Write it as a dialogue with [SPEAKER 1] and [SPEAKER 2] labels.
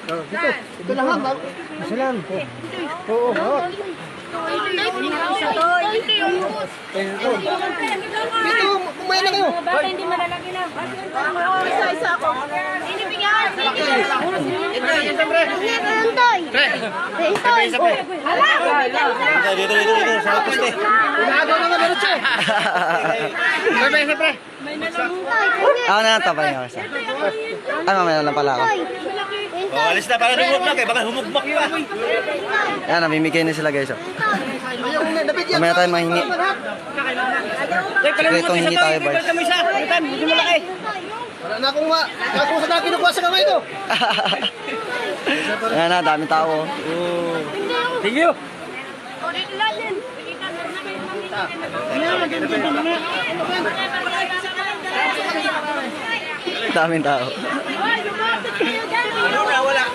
[SPEAKER 1] Dito. Ito lang ha. Isa lang. Oo. Oo. Dito, kumain na kayo.
[SPEAKER 2] Bata hindi malalaki na.
[SPEAKER 3] Isa ako. Inibigyan.
[SPEAKER 4] Dito. Sa poste.
[SPEAKER 1] Umaagaw na nga diretso. Pre.
[SPEAKER 4] Ako na lang tapay nga kasi. Ay, mamaya na lang pala ako.
[SPEAKER 5] Oh, alis na, parang humugmak eh. Baka humugmak pa.
[SPEAKER 4] Yan, namimigay na sila guys. Oh.
[SPEAKER 1] Yung nabigyan.
[SPEAKER 4] Mamaya tayo mahingi. Sikretong hingi tayo boys.
[SPEAKER 5] Kami isa. Itan, medyo malaki.
[SPEAKER 1] Wala na akong sa na kinukuha sa kamay ko.
[SPEAKER 4] Ayan na, daming tao. Oh.
[SPEAKER 5] Thank you.
[SPEAKER 4] Daming tao.